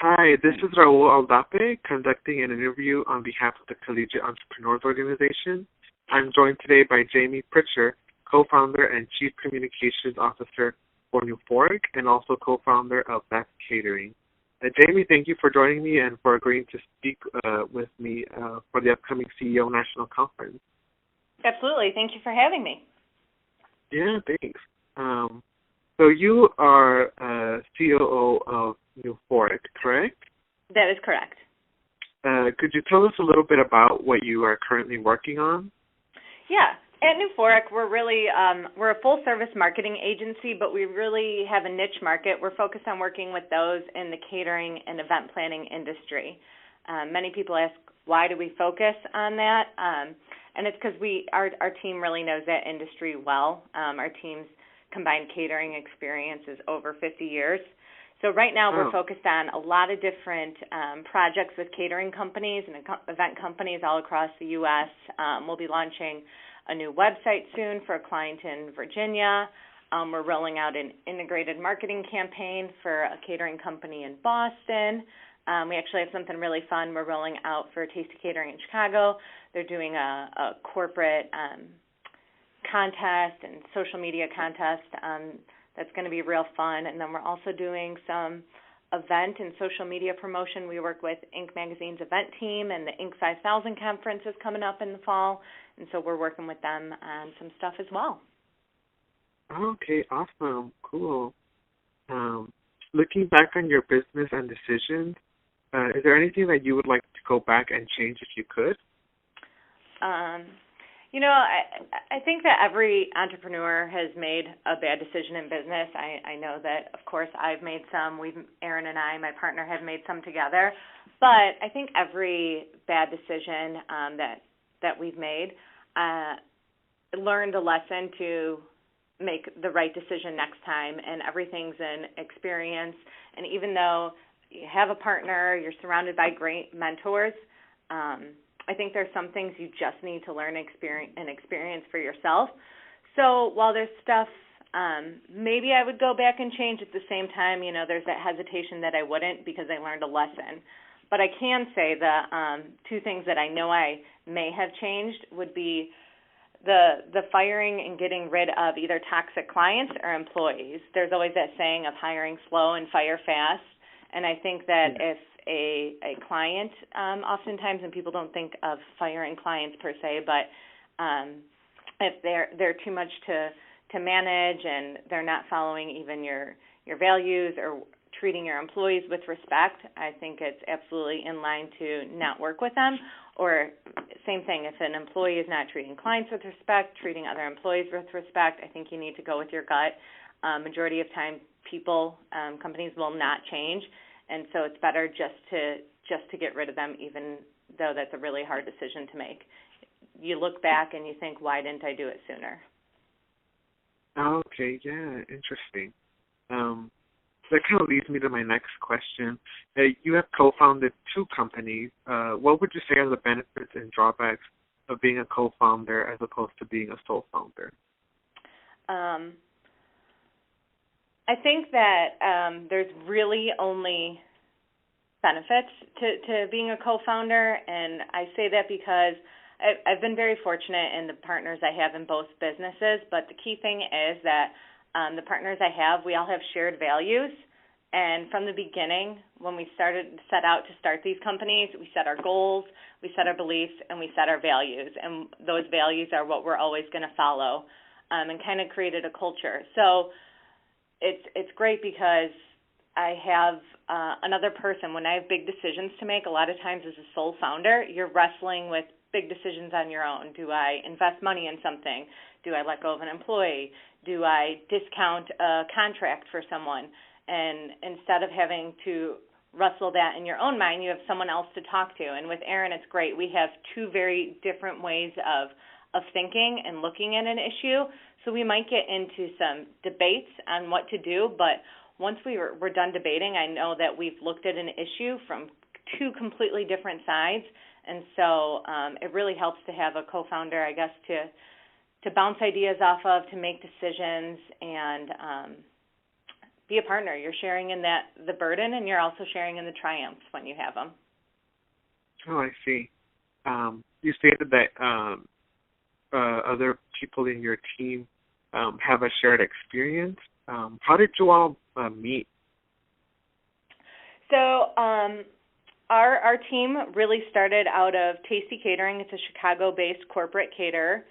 Hi, this is Raul Adape conducting an interview on behalf of the Collegiate Entrepreneurs Organization. I'm joined today by Jamie Pritscher, co-founder and chief communications officer for Euphoric and also co-founder of Best Catering. Jamie, thank you for joining me and for agreeing to speak with me for the upcoming CEO National Conference. Absolutely. Thank you for having me. Yeah, thanks. So you are COO of Euphoric, correct? That is correct. Could you tell us a little bit about what you are currently working on? Yeah. At Euphoric, we're really we're a full-service marketing agency, but we really have a niche market. We're focused on working with those in the catering and event planning industry. Many people ask, why do we focus on that? And it's because our team really knows that industry well. Our team's combined catering experience is over 50 years. So right now we're focused on a lot of different projects with catering companies and event companies all across the U.S. We'll be launching a new website soon for a client in Virginia. We're rolling out an integrated marketing campaign for a catering company in Boston. We actually have something really fun we're rolling out for Tasty Catering in Chicago. They're doing a corporate contest and social media contest that's going to be real fun. And then we're also doing some event and social media promotion. We work with Inc. Magazine's event team, and the Inc. 5000 conference is coming up in the fall, and so we're working with them on some stuff as well. Okay, awesome, cool. Looking back on your business and decisions, is there anything that you would like to go back and change if you could? I think that every entrepreneur has made a bad decision in business. I know that, of course, I've made some. Aaron and I, my partner, have made some together. But I think every bad decision that we've made learned a lesson to make the right decision next time, and everything's an experience. And even though you have a partner, you're surrounded by great mentors, I think there's some things you just need to learn and experience for yourself. So while there's stuff maybe I would go back and change, at the same time, there's that hesitation that I wouldn't, because I learned a lesson. But I can say the two things that I know I may have changed would be the firing and getting rid of either toxic clients or employees. There's always that saying of hiring slow and fire fast. And I think that if a client, oftentimes, and people don't think of firing clients per se, but if they're too much to manage and they're not following even your values or treating your employees with respect, I think it's absolutely in line to not work with them. Or same thing, if an employee is not treating clients with respect, treating other employees with respect, I think you need to go with your gut. Majority of time, companies will not change. And so it's better just to get rid of them, even though that's a really hard decision to make. You look back and you think, why didn't I do it sooner? Okay, yeah, interesting. That kind of leads me to my next question. You have co-founded two companies. What would you say are the benefits and drawbacks of being a co-founder as opposed to being a sole founder? I think that there's really only benefits to being a co-founder, and I say that because I've been very fortunate in the partners I have in both businesses, but the key thing is that the partners I have, we all have shared values, and from the beginning, when we set out to start these companies, we set our goals, we set our beliefs, and we set our values, and those values are what we're always going to follow, and kind of created a culture. So it's great because I have another person. When I have big decisions to make, a lot of times as a sole founder, you're wrestling with big decisions on your own. Do I invest money in something? Do I let go of an employee? Do I discount a contract for someone? And instead of having to wrestle that in your own mind, you have someone else to talk to. And with Aaron, it's great. We have two very different ways of thinking and looking at an issue. So we might get into some debates on what to do, but once we're done debating, I know that we've looked at an issue from two completely different sides, and so it really helps to have a co-founder, I guess, to bounce ideas off of, to make decisions, and be a partner. You're sharing in the burden, and you're also sharing in the triumphs when you have them. Oh, I see. You stated that other people in your team have a shared experience. How did you all meet? So our team really started out of Tasty Catering. It's a Chicago-based corporate caterer.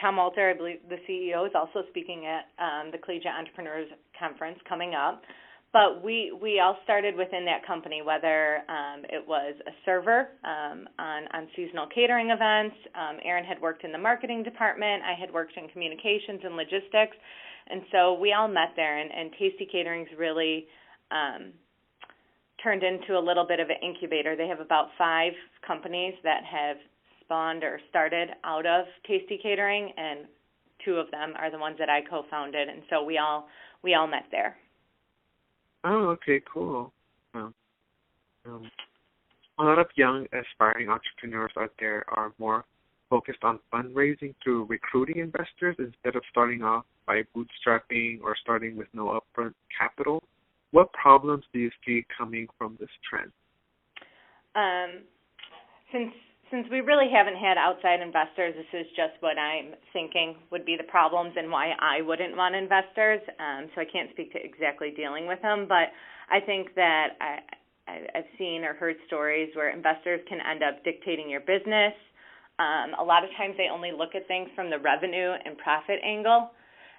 Tom Walter, I believe the CEO, is also speaking at the Collegiate Entrepreneurs Conference coming up. But we all started within that company, whether it was a server on seasonal catering events. Aaron had worked in the marketing department. I had worked in communications and logistics. And so we all met there, and Tasty Catering's really turned into a little bit of an incubator. They have about 5 companies that have spawned or started out of Tasty Catering, and 2 of them are the ones that I co-founded, and so we all met there. Oh, okay, cool. A lot of young aspiring entrepreneurs out there are more focused on fundraising through recruiting investors instead of starting off by bootstrapping or starting with no upfront capital. What problems do you see coming from this trend? Since we really haven't had outside investors, this is just what I'm thinking would be the problems and why I wouldn't want investors. So I can't speak to exactly dealing with them, but I think that I've seen or heard stories where investors can end up dictating your business. A lot of times they only look at things from the revenue and profit angle,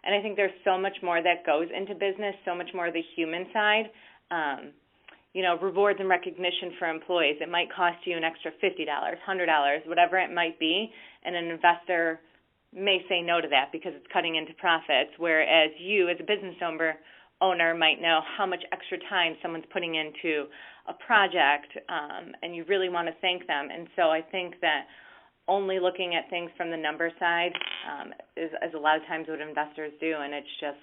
and I think there's so much more that goes into business, so much more the human side. Rewards and recognition for employees. It might cost you an extra $50, $100, whatever it might be, and an investor may say no to that because it's cutting into profits, whereas you as a business owner might know how much extra time someone's putting into a project, and you really want to thank them. And so I think that only looking at things from the number side is a lot of times what investors do, and it's just,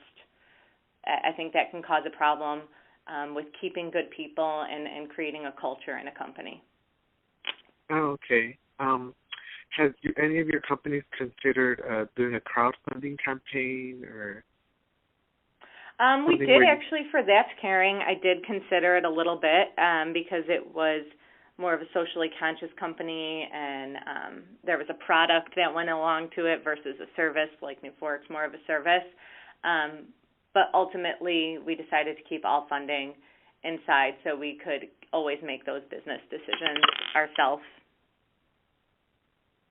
I think that can cause a problem with keeping good people and creating a culture in a company. Oh, okay. Has any of your companies considered doing a crowdfunding campaign or? We did actually for That's Caring. I did consider it a little bit because it was more of a socially conscious company, and there was a product that went along to it versus a service. Like Nuforic's more of a service. But ultimately, we decided to keep all funding inside so we could always make those business decisions ourselves.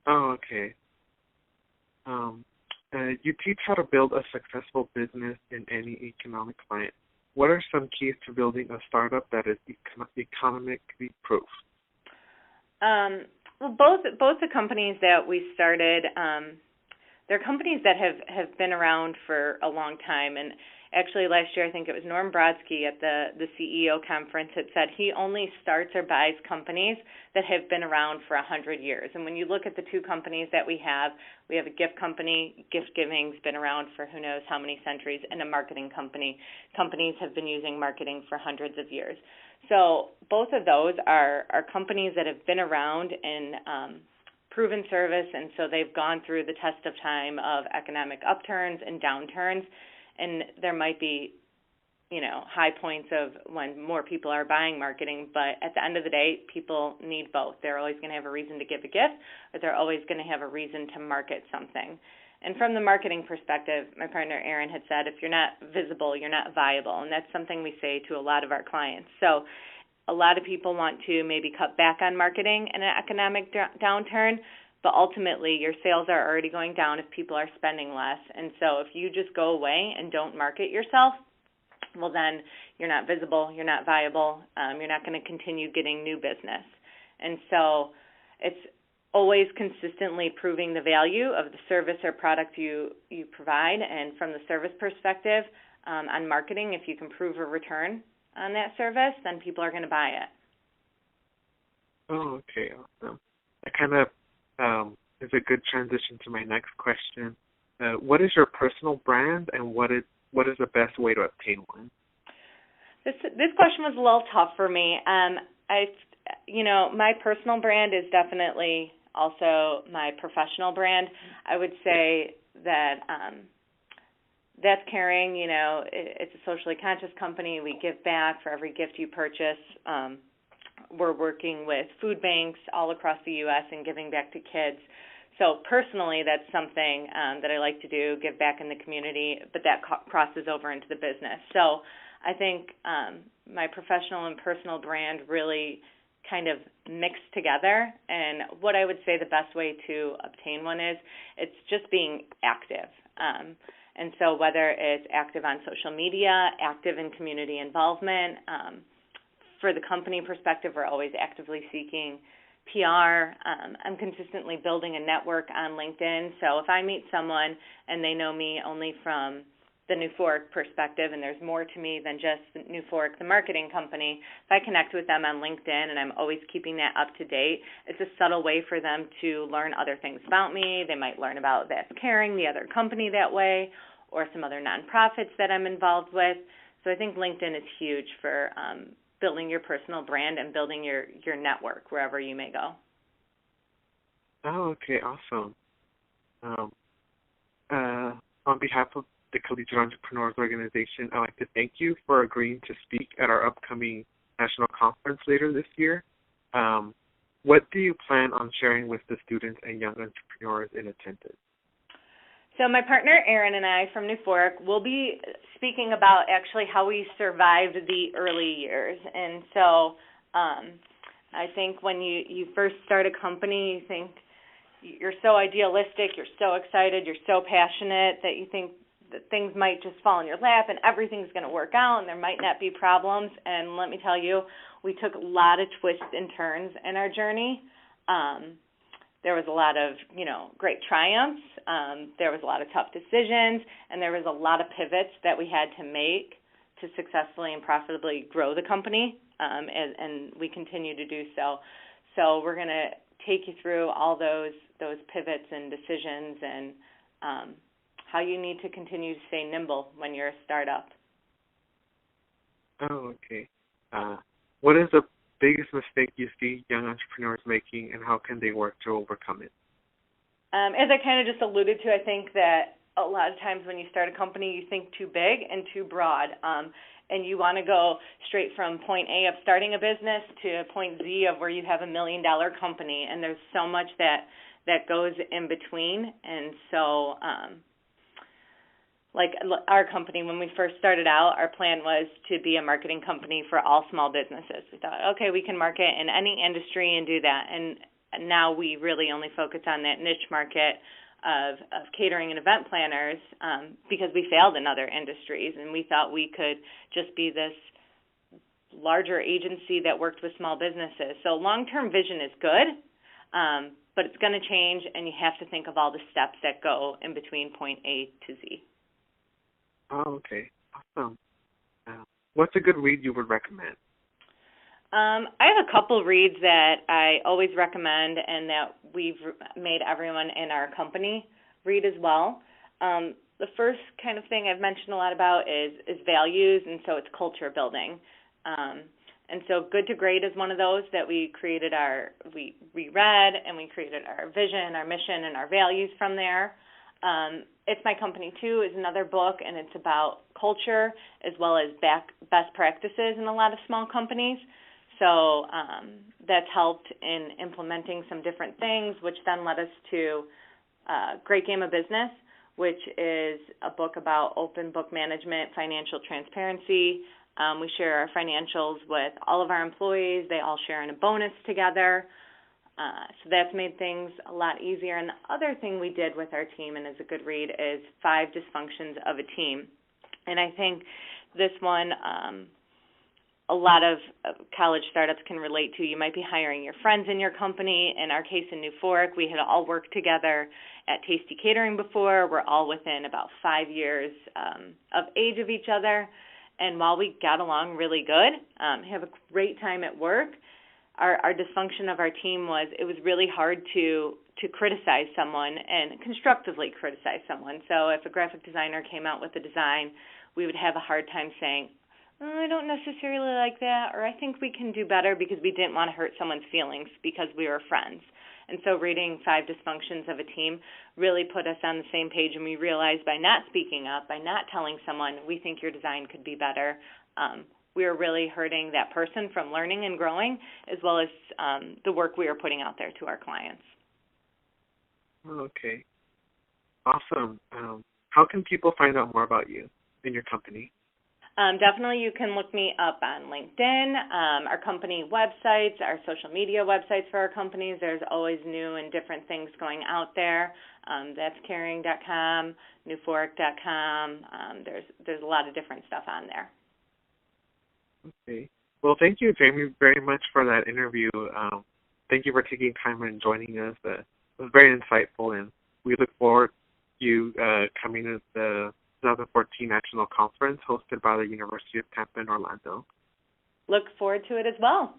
Oh, okay. You teach how to build a successful business in any economic climate. What are some keys to building a startup that is economically proof? Well, both the companies that we started, they're companies that have been around for a long time. And actually last year, I think it was Norm Brodsky at the CEO conference had said he only starts or buys companies that have been around for 100 years. And when you look at the 2 companies that we have a gift company. Gift giving's been around for who knows how many centuries, and a marketing company. Companies have been using marketing for hundreds of years. So both of those are companies that have been around and proven service, and so they've gone through the test of time of economic upturns and downturns, and there might be, high points of when more people are buying marketing, but at the end of the day, people need both. They're always going to have a reason to give a gift, but they're always going to have a reason to market something. And from the marketing perspective, my partner Aaron had said, if you're not visible, you're not viable, and that's something we say to a lot of our clients. So a lot of people want to maybe cut back on marketing in an economic downturn, but ultimately your sales are already going down if people are spending less. And so if you just go away and don't market yourself, well then you're not visible, you're not viable, you're not going to continue getting new business. And so it's always consistently proving the value of the service or product you provide. And from the service perspective, on marketing, if you can prove a return on that service, then people are going to buy it. Oh, okay. Awesome. That kind of is a good transition to my next question. What is your personal brand, and what is the best way to obtain one? This question was a little tough for me. My personal brand is definitely also my professional brand. I would say that that's caring. You know, it's a socially conscious company. We give back for every gift you purchase. We're working with food banks all across the U.S. and giving back to kids. So personally, that's something that I like to do, give back in the community, but that crosses over into the business. So I think my professional and personal brand really kind of mixed together. And what I would say the best way to obtain one is it's just being active. And so whether it's active on social media, active in community involvement, for the company perspective, we're always actively seeking PR. I'm consistently building a network on LinkedIn. So if I meet someone and they know me only from the New Fork perspective, and there's more to me than just New Fork, the marketing company, if I connect with them on LinkedIn and I'm always keeping that up to date, it's a subtle way for them to learn other things about me. They might learn about That's Caring, the other company that way, or some other nonprofits that I'm involved with. So I think LinkedIn is huge for building your personal brand and building your network wherever you may go. Oh, okay, awesome. On behalf of the Collegiate Entrepreneurs Organization, I'd like to thank you for agreeing to speak at our upcoming national conference later this year. What do you plan on sharing with the students and young entrepreneurs in attendance? So my partner, Erin, and I from New Fork will be speaking about actually how we survived the early years. And so I think when you first start a company, you think you're so idealistic, you're so excited, you're so passionate that you think that things might just fall in your lap and everything's going to work out and there might not be problems. And let me tell you, we took a lot of twists and turns in our journey. There was a lot of, great triumphs. There was a lot of tough decisions, and there was a lot of pivots that we had to make to successfully and profitably grow the company, and we continue to do so. So we're going to take you through all those pivots and decisions and how you need to continue to stay nimble when you're a startup. Oh, okay. What is the biggest mistake you see young entrepreneurs making, and how can they work to overcome it? As I kind of just alluded to, I think that a lot of times when you start a company, you think too big and too broad, and you want to go straight from point A of starting a business to point Z of where you have $1 million company, and there's so much that goes in between. And so like our company, when we first started out, our plan was to be a marketing company for all small businesses. We thought, okay, we can market in any industry and do that. And now we really only focus on that niche market of catering and event planners because we failed in other industries, and we thought we could just be this larger agency that worked with small businesses. So long-term vision is good, but it's going to change, and you have to think of all the steps that go in between point A to Z. Oh, okay. Awesome. What's a good read you would recommend? I have a couple reads that I always recommend and that we've made everyone in our company read as well. The first kind of thing I've mentioned a lot about is values, and so it's culture building. And so Good to Great is one of those that we reread, and we created our vision, our mission, and our values from there. It's My Company Too is another book, and it's about culture as well as best practices in a lot of small companies. So that's helped in implementing some different things, which then led us to Great Game of Business, which is a book about open book management, financial transparency. We share our financials with all of our employees. They all share in a bonus together. So that's made things a lot easier. And the other thing we did with our team, and is a good read, is 5 Dysfunctions of a Team. And I think this one a lot of college startups can relate to. You might be hiring your friends in your company. In our case in New Fork, we had all worked together at Tasty Catering before. We're all within about 5 years of age of each other. And while we got along really good, have a great time at work, our dysfunction of our team was it was really hard to criticize someone and constructively criticize someone. So if a graphic designer came out with a design, we would have a hard time saying, "Oh, I don't necessarily like that," or "I think we can do better," because we didn't want to hurt someone's feelings because we were friends. And so reading Five Dysfunctions of a Team really put us on the same page, and we realized by not speaking up, by not telling someone, "We think your design could be better," we were really hurting that person from learning and growing, as well as the work we were putting out there to our clients. Okay. Awesome. How can people find out more about you and your company? Definitely you can look me up on LinkedIn, our company websites, our social media websites for our companies. There's always new and different things going out there. That's caring.com, newfork.com. There's a lot of different stuff on there. Okay. Well, thank you, Jamie, very much for that interview. Thank you for taking time and joining us. It was very insightful, and we look forward to you coming to the 2014 National Conference hosted by the University of Tampa in Orlando. Look forward to it as well.